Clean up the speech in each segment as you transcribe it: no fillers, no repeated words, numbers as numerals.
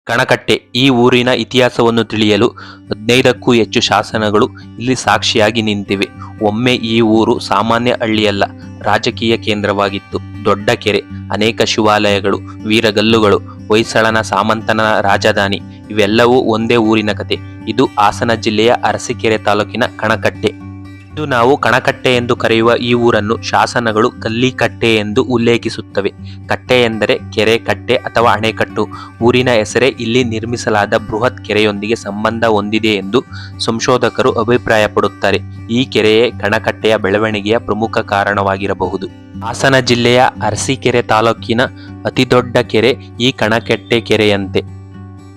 ಕಣಕಟ್ಟೆ ಈ ಊರಿನ ಇತಿಹಾಸವನ್ನು ತಿಳಿಯಲು 15ಕ್ಕೂ ಹೆಚ್ಚು ಶಾಸನಗಳು ಇಲ್ಲಿ ಸಾಕ್ಷಿಯಾಗಿ ನಿಂತಿವೆ. ಒಮ್ಮೆ ಈ ಊರು ಸಾಮಾನ್ಯ ಹಳ್ಳಿಯಲ್ಲ, ರಾಜಕೀಯ ಕೇಂದ್ರವಾಗಿತ್ತು. ದೊಡ್ಡ ಕೆರೆ, ಅನೇಕ ಶಿವಾಲಯಗಳು, ವೀರಗಲ್ಲುಗಳು, ಹೊಯ್ಸಳನ ಸಾಮಂತನ ರಾಜಧಾನಿ ಇವೆಲ್ಲವೂ ಒಂದೇ ಊರಿನ ಕತೆ. ಇದು ಹಾಸನ ಜಿಲ್ಲೆಯ ಅರಸೀಕೆರೆ ತಾಲೂಕಿನ ಕಣಕಟ್ಟೆ. ಇದು ನಾವು ಕಣಕಟ್ಟೆ ಎಂದು ಕರೆಯುವ ಈ ಊರನ್ನು ಶಾಸನಗಳು ಕಲ್ಲಿಕಟ್ಟೆ ಎಂದು ಉಲ್ಲೇಖಿಸುತ್ತವೆ. ಕಟ್ಟೆ ಎಂದರೆ ಕೆರೆ, ಕಟ್ಟೆ ಅಥವಾ ಅಣೆಕಟ್ಟು. ಊರಿನ ಹೆಸರೇ ಇಲ್ಲಿ ನಿರ್ಮಿಸಲಾದ ಬೃಹತ್ ಕೆರೆಯೊಂದಿಗೆ ಸಂಬಂಧ ಹೊಂದಿದೆ ಎಂದು ಸಂಶೋಧಕರು ಅಭಿಪ್ರಾಯಪಡುತ್ತಾರೆ. ಈ ಕೆರೆಯೇ ಕಣಕಟ್ಟೆಯ ಬೆಳವಣಿಗೆಯ ಪ್ರಮುಖ ಕಾರಣವಾಗಿರಬಹುದು. ಹಾಸನ ಜಿಲ್ಲೆಯ ಅರಸೀಕೆರೆ ತಾಲೂಕಿನ ಅತಿದೊಡ್ಡ ಕೆರೆ ಈ ಕಣಕಟ್ಟೆ ಕೆರೆಯಂತೆ.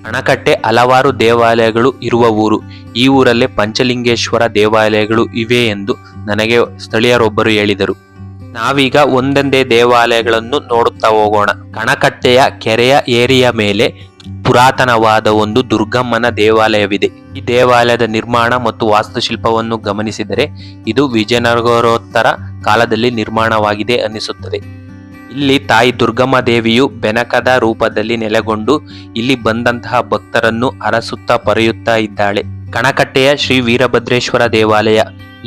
ಕಣಕಟ್ಟೆ ಹಲವಾರು ದೇವಾಲಯಗಳು ಇರುವ ಊರು. ಈ ಊರಲ್ಲೇ ಪಂಚಲಿಂಗೇಶ್ವರ ದೇವಾಲಯಗಳು ಇವೆ ಎಂದು ನನಗೆ ಸ್ಥಳೀಯರೊಬ್ಬರು ಹೇಳಿದರು. ನಾವೀಗ ಒಂದೊಂದೇ ದೇವಾಲಯಗಳನ್ನು ನೋಡುತ್ತಾ ಹೋಗೋಣ. ಕಣಕಟ್ಟೆಯ ಕೆರೆಯ ಏರಿಯ ಮೇಲೆ ಪುರಾತನವಾದ ಒಂದು ದುರ್ಗಮ್ಮನ ದೇವಾಲಯವಿದೆ. ಈ ದೇವಾಲಯದ ನಿರ್ಮಾಣ ಮತ್ತು ವಾಸ್ತುಶಿಲ್ಪವನ್ನು ಗಮನಿಸಿದರೆ ಇದು ವಿಜಯನಗರೋತ್ತರ ಕಾಲದಲ್ಲಿ ನಿರ್ಮಾಣವಾಗಿದೆ ಅನ್ನಿಸುತ್ತದೆ. ಇಲ್ಲಿ ತಾಯಿ ದುರ್ಗಮ್ಮ ದೇವಿಯು ಬೆನಕದ ರೂಪದಲ್ಲಿ ನೆಲೆಗೊಂಡು ಇಲ್ಲಿ ಬಂದಂತಹ ಭಕ್ತರನ್ನು ಅರಸುತ್ತಾ ಪೊರೆಯುತ್ತಾ ಇದ್ದಾಳೆ. ಕಣಕಟ್ಟೆಯ ಶ್ರೀ ವೀರಭದ್ರೇಶ್ವರ ದೇವಾಲಯ.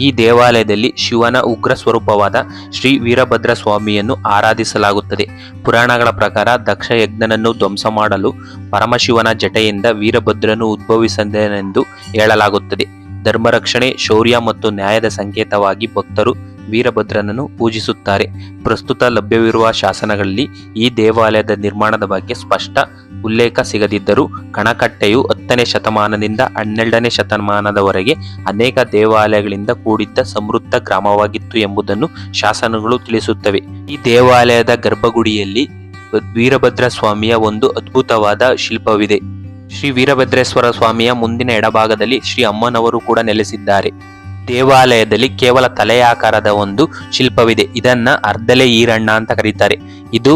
ಈ ದೇವಾಲಯದಲ್ಲಿ ಶಿವನ ಉಗ್ರ ಸ್ವರೂಪವಾದ ಶ್ರೀ ವೀರಭದ್ರ ಸ್ವಾಮಿಯನ್ನು ಆರಾಧಿಸಲಾಗುತ್ತದೆ. ಪುರಾಣಗಳ ಪ್ರಕಾರ ದಕ್ಷ ಯಜ್ಞನನ್ನು ಧ್ವಂಸ ಮಾಡಲು ಪರಮಶಿವನ ಜಟೆಯಿಂದ ವೀರಭದ್ರನು ಉದ್ಭವಿಸಿದನೆಂದು ಹೇಳಲಾಗುತ್ತದೆ. ಧರ್ಮರಕ್ಷಣೆ, ಶೌರ್ಯ ಮತ್ತು ನ್ಯಾಯದ ಸಂಕೇತವಾಗಿ ಭಕ್ತರು ವೀರಭದ್ರನನ್ನು ಪೂಜಿಸುತ್ತಾರೆ. ಪ್ರಸ್ತುತ ಲಭ್ಯವಿರುವ ಶಾಸನಗಳಲ್ಲಿ ಈ ದೇವಾಲಯದ ನಿರ್ಮಾಣದ ಬಗ್ಗೆ ಸ್ಪಷ್ಟ ಉಲ್ಲೇಖ ಸಿಗದಿದ್ದರೂ ಕಣಕಟ್ಟೆಯು 10ನೇ ಶತಮಾನದಿಂದ 12ನೇ ಶತಮಾನದವರೆಗೆ ಅನೇಕ ದೇವಾಲಯಗಳಿಂದ ಕೂಡಿದ್ದ ಸಮೃದ್ಧ ಗ್ರಾಮವಾಗಿತ್ತು ಎಂಬುದನ್ನು ಶಾಸನಗಳು ತಿಳಿಸುತ್ತವೆ. ಈ ದೇವಾಲಯದ ಗರ್ಭಗುಡಿಯಲ್ಲಿ ವೀರಭದ್ರ ಸ್ವಾಮಿಯ ಒಂದು ಅದ್ಭುತವಾದ ಶಿಲ್ಪವಿದೆ. ಶ್ರೀ ವೀರಭದ್ರೇಶ್ವರ ಸ್ವಾಮಿಯ ಮುಂದಿನ ಎಡಭಾಗದಲ್ಲಿ ಶ್ರೀ ಅಮ್ಮನವರು ಕೂಡ ನೆಲೆಸಿದ್ದಾರೆ. ದೇವಾಲಯದಲ್ಲಿ ಕೇವಲ ತಲೆಯಾಕಾರದ ಒಂದು ಶಿಲ್ಪವಿದೆ. ಇದನ್ನ ಅರ್ಧಲೆ ಈರಣ್ಣ ಅಂತ ಕರೀತಾರೆ. ಇದು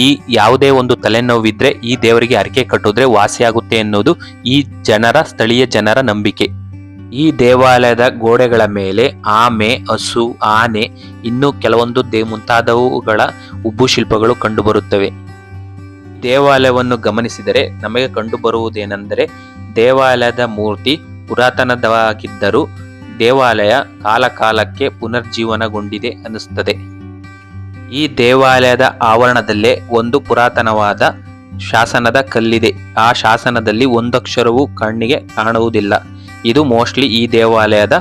ಈ ಯಾವುದೇ ಒಂದು ತಲೆನೋವಿದ್ರೆ ಈ ದೇವರಿಗೆ ಹರಕೆ ಕಟ್ಟಿದ್ರೆ ವಾಸಿಯಾಗುತ್ತೆ ಎನ್ನುವುದು ಈ ಸ್ಥಳೀಯ ಜನರ ನಂಬಿಕೆ. ಈ ದೇವಾಲಯದ ಗೋಡೆಗಳ ಮೇಲೆ ಆಮೆ, ಹಸು, ಆನೆ, ಇನ್ನು ಕೆಲವೊಂದು ಮುಂತಾದವುಗಳ ಉಬ್ಬು ಶಿಲ್ಪಗಳು ಕಂಡುಬರುತ್ತವೆ. ದೇವಾಲಯವನ್ನು ಗಮನಿಸಿದರೆ ನಮಗೆ ಕಂಡುಬರುವುದೇನೆಂದರೆ ದೇವಾಲಯದ ಮೂರ್ತಿ ಪುರಾತನವಾಗಿದ್ದರೂ ದೇವಾಲಯ ಕಾಲಕಾಲಕ್ಕೆ ಪುನರ್ಜೀವನಗೊಂಡಿದೆ ಅನ್ನಿಸುತ್ತದೆ. ಈ ದೇವಾಲಯದ ಆವರಣದಲ್ಲೇ ಒಂದು ಪುರಾತನವಾದ ಶಾಸನದ ಕಲ್ಲಿದೆ. ಆ ಶಾಸನದಲ್ಲಿ ಒಂದಕ್ಷರವೂ ಕಣ್ಣಿಗೆ ಕಾಣುವುದಿಲ್ಲ. ಇದು ಮೋಸ್ಟ್ಲಿ ಈ ದೇವಾಲಯದ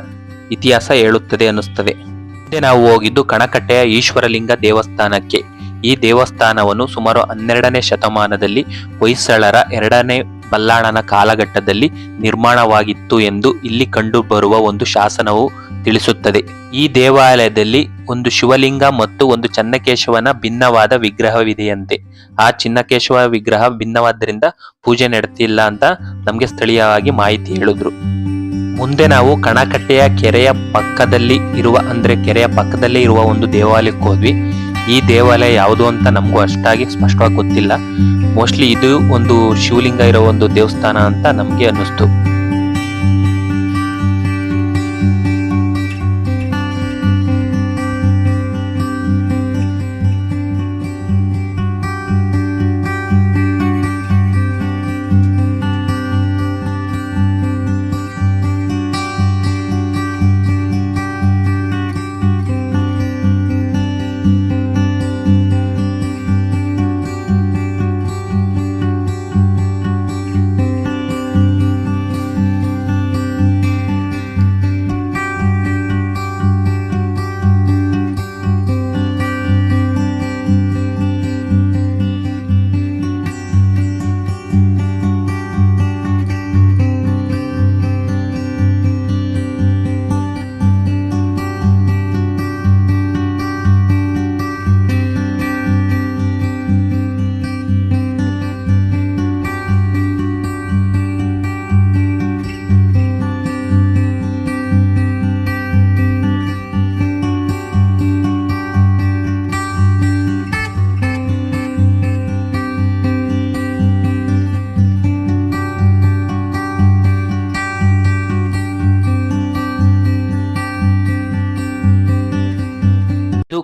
ಇತಿಹಾಸ ಹೇಳುತ್ತದೆ ಅನ್ನಿಸುತ್ತದೆ. ಮುಂದೆ ನಾವು ಹೋಗಿದ್ದು ಕಣಕಟ್ಟೆಯ ಈಶ್ವರಲಿಂಗ ದೇವಸ್ಥಾನಕ್ಕೆ. ಈ ದೇವಸ್ಥಾನವನ್ನು ಸುಮಾರು 12ನೇ ಶತಮಾನದಲ್ಲಿ ಹೊಯ್ಸಳರ 2ನೇ ಬಲ್ಲಾಳನ ಕಾಲಘಟ್ಟದಲ್ಲಿ ನಿರ್ಮಾಣವಾಗಿತ್ತು ಎಂದು ಇಲ್ಲಿ ಕಂಡುಬರುವ ಒಂದು ಶಾಸನವು ತಿಳಿಸುತ್ತದೆ. ಈ ದೇವಾಲಯದಲ್ಲಿ ಒಂದು ಶಿವಲಿಂಗ ಮತ್ತು ಒಂದು ಚನ್ನಕೇಶವನ ಭಿನ್ನವಾದ ವಿಗ್ರಹವಿದೆಯಂತೆ. ಆ ಚಿನ್ನಕೇಶವ ವಿಗ್ರಹ ಭಿನ್ನವಾದ್ದರಿಂದ ಪೂಜೆ ನಡೆತಿಲ್ಲ ಅಂತ ನಮಗೆ ಸ್ಥಳೀಯವಾಗಿ ಮಾಹಿತಿ ಹೇಳಿದ್ರು. ಮುಂದೆ ನಾವು ಕಣಕಟ್ಟೆಯ ಕೆರೆಯ ಪಕ್ಕದಲ್ಲಿ ಇರುವ ಒಂದು ದೇವಾಲಯಕ್ಕೆ ಹೋದ್ವಿ. ಈ ದೇವಾಲಯ ಯಾವುದು ಅಂತ ನಮಗೂ ಅಷ್ಟಾಗಿ ಸ್ಪಷ್ಟವಾಗಿ ಗೊತ್ತಿಲ್ಲ. ಮೋಸ್ಟ್ಲಿ ಇದು ಒಂದು ಶಿವಲಿಂಗ ಇರೋ ಒಂದು ದೇವಸ್ಥಾನ ಅಂತ ನಮಗೆ ಅನ್ನಿಸ್ತು.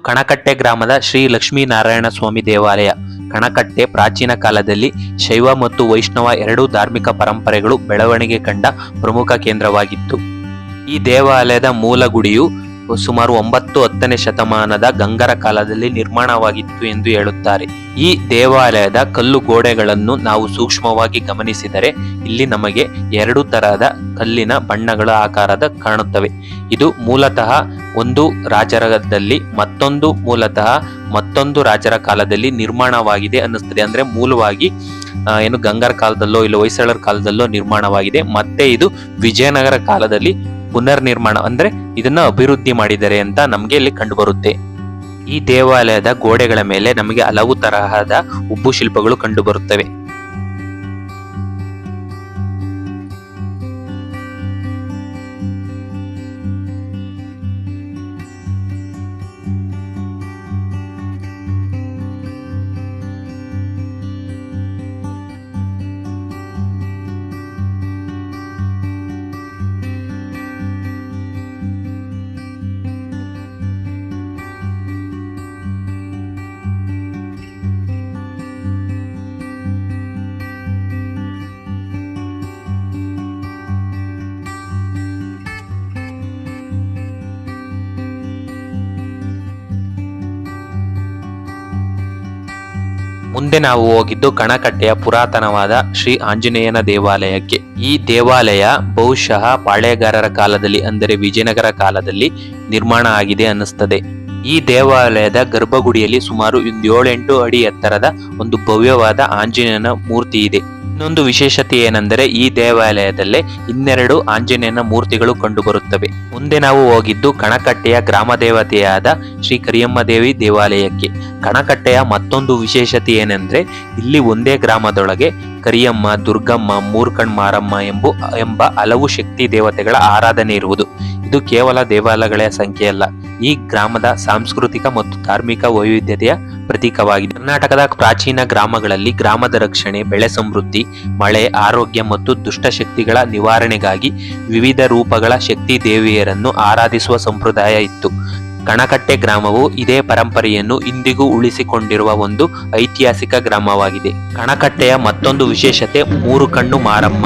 ಕಣಕಟ್ಟೆ ಗ್ರಾಮದ ಶ್ರೀ ಲಕ್ಷ್ಮೀನಾರಾಯಣ ಸ್ವಾಮಿ ದೇವಾಲಯ. ಕಣಕಟ್ಟೆ ಪ್ರಾಚೀನ ಕಾಲದಲ್ಲಿ ಶೈವ ಮತ್ತು ವೈಷ್ಣವ ಎರಡೂ ಧಾರ್ಮಿಕ ಪರಂಪರೆಗಳು ಬೆಳವಣಿಗೆ ಕಂಡ ಪ್ರಮುಖ ಕೇಂದ್ರವಾಗಿತ್ತು. ಈ ದೇವಾಲಯದ ಮೂಲ ಗುಡಿಯು ಸುಮಾರು 9-10ನೇ ಶತಮಾನದ ಗಂಗರ ಕಾಲದಲ್ಲಿ ನಿರ್ಮಾಣವಾಗಿತ್ತು ಎಂದು ಹೇಳುತ್ತಾರೆ. ಈ ದೇವಾಲಯದ ಕಲ್ಲು ಗೋಡೆಗಳನ್ನು ನಾವು ಸೂಕ್ಷ್ಮವಾಗಿ ಗಮನಿಸಿದರೆ ಇಲ್ಲಿ ನಮಗೆ 2 ತರಹದ ಕಲ್ಲಿನ ಬಣ್ಣಗಳ ಆಕಾರದ ಕಾಣುತ್ತವೆ. ಇದು ಮೂಲತಃ ಒಂದು ರಾಜರದಲ್ಲಿ ಮತ್ತೊಂದು ರಾಜರ ಕಾಲದಲ್ಲಿ ನಿರ್ಮಾಣವಾಗಿದೆ ಅನ್ನಿಸ್ತದೆ. ಅಂದ್ರೆ ಮೂಲವಾಗಿ ಏನು ಗಂಗರ ಕಾಲದಲ್ಲೋ ಇಲ್ಲ ಹೊಯ್ಸಳರ ಕಾಲದಲ್ಲೋ ನಿರ್ಮಾಣವಾಗಿದೆ. ಮತ್ತೆ ಇದು ವಿಜಯನಗರ ಕಾಲದಲ್ಲಿ ಪುನರ್ನಿರ್ಮಾಣ ಅಂದ್ರೆ ಇದನ್ನ ಅಭಿವೃದ್ಧಿ ಮಾಡಿದ್ದಾರೆ ಅಂತ ನಮ್ಗೆ ಇಲ್ಲಿ ಕಂಡು ಬರುತ್ತೆ. ಈ ದೇವಾಲಯದ ಗೋಡೆಗಳ ಮೇಲೆ ನಮಗೆ ಹಲವು ತರಹದ ಉಬ್ಬು ಶಿಲ್ಪಗಳು ಕಂಡು ಬರುತ್ತವೆ. ಮುಂದೆ ನಾವು ಹೋಗಿದ್ದು ಕಣಕಟ್ಟೆಯ ಪುರಾತನವಾದ ಶ್ರೀ ಆಂಜನೇಯನ ದೇವಾಲಯಕ್ಕೆ. ಈ ದೇವಾಲಯ ಬಹುಶಃ ಪಾಳೆಗಾರರ ಕಾಲದಲ್ಲಿ ಅಂದರೆ ವಿಜಯನಗರ ಕಾಲದಲ್ಲಿ ನಿರ್ಮಾಣ ಆಗಿದೆ ಅನ್ನಿಸ್ತದೆ. ಈ ದೇವಾಲಯದ ಗರ್ಭಗುಡಿಯಲ್ಲಿ ಸುಮಾರು 7-8 ಅಡಿ ಎತ್ತರದ ಒಂದು ಭವ್ಯವಾದ ಆಂಜನೇಯನ ಮೂರ್ತಿ ಇದೆ. ಇನ್ನೊಂದು ವಿಶೇಷತೆ ಏನೆಂದರೆ ಈ ದೇವಾಲಯದಲ್ಲೇ 12 ಆಂಜನೇಯನ ಮೂರ್ತಿಗಳು ಕಂಡುಬರುತ್ತವೆ. ಮುಂದೆ ನಾವು ಹೋಗಿದ್ದು ಕಣಕಟ್ಟೆಯ ಗ್ರಾಮ ದೇವತೆಯಾದ ಶ್ರೀ ಕರಿಯಮ್ಮ ದೇವಿ ದೇವಾಲಯಕ್ಕೆ. ಕಣಕಟ್ಟೆಯ ಮತ್ತೊಂದು ವಿಶೇಷತೆ ಏನೆಂದ್ರೆ ಇಲ್ಲಿ ಒಂದೇ ಗ್ರಾಮದೊಳಗೆ ಕರಿಯಮ್ಮ, ದುರ್ಗಮ್ಮ, ಮೂರ್ಕಣ್ ಮಾರಮ್ಮ ಎಂಬ ಹಲವು ಶಕ್ತಿ ದೇವತೆಗಳ ಆರಾಧನೆ ಇರುವುದು. ಇದು ಕೇವಲ ದೇವಾಲಯಗಳ ಸಂಖ್ಯೆಯಲ್ಲ, ಈ ಗ್ರಾಮದ ಸಾಂಸ್ಕೃತಿಕ ಮತ್ತು ಧಾರ್ಮಿಕ ವೈವಿಧ್ಯತೆಯ ಪ್ರತೀಕವಾಗಿದೆ. ಕರ್ನಾಟಕದ ಪ್ರಾಚೀನ ಗ್ರಾಮಗಳಲ್ಲಿ ಗ್ರಾಮದ ರಕ್ಷಣೆ, ಬೆಳೆ ಸಮೃದ್ಧಿ, ಮಳೆ, ಆರೋಗ್ಯ ಮತ್ತು ದುಷ್ಟಶಕ್ತಿಗಳ ನಿವಾರಣೆಗಾಗಿ ವಿವಿಧ ರೂಪಗಳ ಶಕ್ತಿ ದೇವಿಯರನ್ನು ಆರಾಧಿಸುವ ಸಂಪ್ರದಾಯ ಇತ್ತು. ಕಣಕಟ್ಟೆ ಗ್ರಾಮವು ಇದೇ ಪರಂಪರೆಯನ್ನು ಇಂದಿಗೂ ಉಳಿಸಿಕೊಂಡಿರುವ ಒಂದು ಐತಿಹಾಸಿಕ ಗ್ರಾಮವಾಗಿದೆ. ಕಣಕಟ್ಟೆಯ ಮತ್ತೊಂದು ವಿಶೇಷತೆ ಮೂರು ಕಣ್ಣು ಮಾರಮ್ಮ.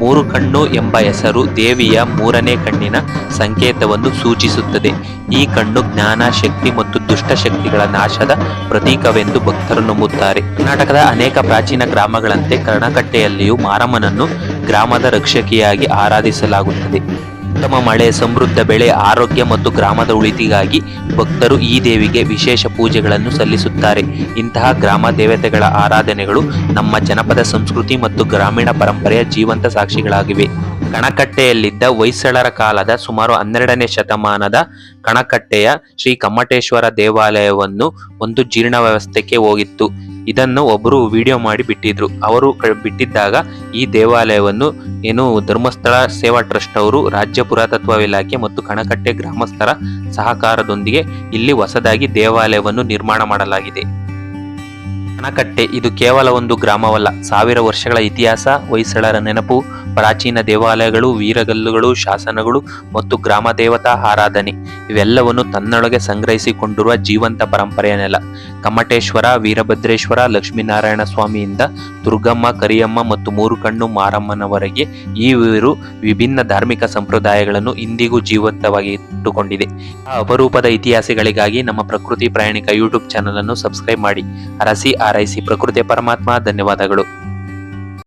ಮೂರು ಕಣ್ಣು ಎಂಬ ಹೆಸರು ದೇವಿಯ 3ನೇ ಕಣ್ಣಿನ ಸಂಕೇತವನ್ನು ಸೂಚಿಸುತ್ತದೆ. ಈ ಕಣ್ಣು ಜ್ಞಾನ, ಶಕ್ತಿ ಮತ್ತು ದುಷ್ಟಶಕ್ತಿಗಳ ನಾಶದ ಪ್ರತೀಕವೆಂದು ಭಕ್ತರು ನಂಬುತ್ತಾರೆ. ಕರ್ನಾಟಕದ ಅನೇಕ ಪ್ರಾಚೀನ ಗ್ರಾಮಗಳಂತೆ ಕಣಕಟ್ಟೆಯಲ್ಲಿಯೂ ಮಾರಮ್ಮನನ್ನು ಗ್ರಾಮದ ರಕ್ಷಕಿಯಾಗಿ ಆರಾಧಿಸಲಾಗುತ್ತದೆ. ಉತ್ತಮ ಮಳೆ, ಸಮೃದ್ಧ ಬೆಳೆ, ಆರೋಗ್ಯ ಮತ್ತು ಗ್ರಾಮದ ಉಳಿತಿಗಾಗಿ ಭಕ್ತರು ಈ ದೇವಿಗೆ ವಿಶೇಷ ಪೂಜೆಗಳನ್ನು ಸಲ್ಲಿಸುತ್ತಾರೆ. ಇಂತಹ ಗ್ರಾಮ ದೇವತೆಗಳ ಆರಾಧನೆಗಳು ನಮ್ಮ ಜನಪದ ಸಂಸ್ಕೃತಿ ಮತ್ತು ಗ್ರಾಮೀಣ ಪರಂಪರೆಯ ಜೀವಂತ ಸಾಕ್ಷಿಗಳಾಗಿವೆ. ಕಣಕಟ್ಟೆಯಲ್ಲಿದ್ದ ಹೊಯ್ಸಳರ ಕಾಲದ ಸುಮಾರು 12ನೇ ಶತಮಾನದ ಕಣಕಟ್ಟೆಯ ಶ್ರೀ ಕಮ್ಮಟೇಶ್ವರ ದೇವಾಲಯವನ್ನು ಒಂದು ಜೀರ್ಣ ವ್ಯವಸ್ಥೆಗೆ ಹೋಗಿತ್ತು. ಇದನ್ನು ಒಬ್ಬರು ವಿಡಿಯೋ ಮಾಡಿ ಬಿಟ್ಟಿದ್ರು. ಅವರು ಬಿಟ್ಟಿದ್ದಾಗ ಈ ದೇವಾಲಯವನ್ನು ಧರ್ಮಸ್ಥಳ ಸೇವಾ ಟ್ರಸ್ಟ್ ಅವರು, ರಾಜ್ಯ ಪುರಾತತ್ವ ಇಲಾಖೆ ಮತ್ತು ಕಣಕಟ್ಟೆ ಗ್ರಾಮಸ್ಥರ ಸಹಕಾರದೊಂದಿಗೆ ಇಲ್ಲಿ ಹೊಸದಾಗಿ ದೇವಾಲಯವನ್ನು ನಿರ್ಮಾಣ ಮಾಡಲಾಗಿದೆ. ಕಣಕಟ್ಟೆ ಇದು ಕೇವಲ ಒಂದು ಗ್ರಾಮವಲ್ಲ, 1000 ವರ್ಷಗಳ ಇತಿಹಾಸ, ಹೊಯ್ಸಳರ ನೆನಪು, ಪ್ರಾಚೀನ ದೇವಾಲಯಗಳು, ವೀರಗಲ್ಲುಗಳು, ಶಾಸನಗಳು ಮತ್ತು ಗ್ರಾಮ ದೇವತಾ ಆರಾಧನೆ ಇವೆಲ್ಲವನ್ನು ತನ್ನೊಳಗೆ ಸಂಗ್ರಹಿಸಿಕೊಂಡಿರುವ ಜೀವಂತ ಪರಂಪರೆಯ ನೆಲ. ಕಮ್ಮಟೇಶ್ವರ, ವೀರಭದ್ರೇಶ್ವರ, ಲಕ್ಷ್ಮೀನಾರಾಯಣ ಸ್ವಾಮಿಯಿಂದ ದುರ್ಗಮ್ಮ, ಕರಿಯಮ್ಮ ಮತ್ತು ಮೂರು ಕಣ್ಣು ಮಾರಮ್ಮನವರೆಗೆ ಈ ವಿಭಿನ್ನ ಧಾರ್ಮಿಕ ಸಂಪ್ರದಾಯಗಳನ್ನು ಇಂದಿಗೂ ಜೀವಂತವಾಗಿ ಇಟ್ಟುಕೊಂಡಿದೆ. ಆ ಅಪರೂಪದ ಇತಿಹಾಸಗಳಿಗಾಗಿ ನಮ್ಮ ಪ್ರಕೃತಿ ಪ್ರಯಾಣಿಕ ಯೂಟ್ಯೂಬ್ ಚಾನಲ್ ಅನ್ನು ಸಬ್ಸ್ಕ್ರೈಬ್ ಮಾಡಿ. ಅರಸಿ ಆರೈಸಿ ಪ್ರಕೃತಿಯ ಪರಮಾತ್ಮ. ಧನ್ಯವಾದಗಳು.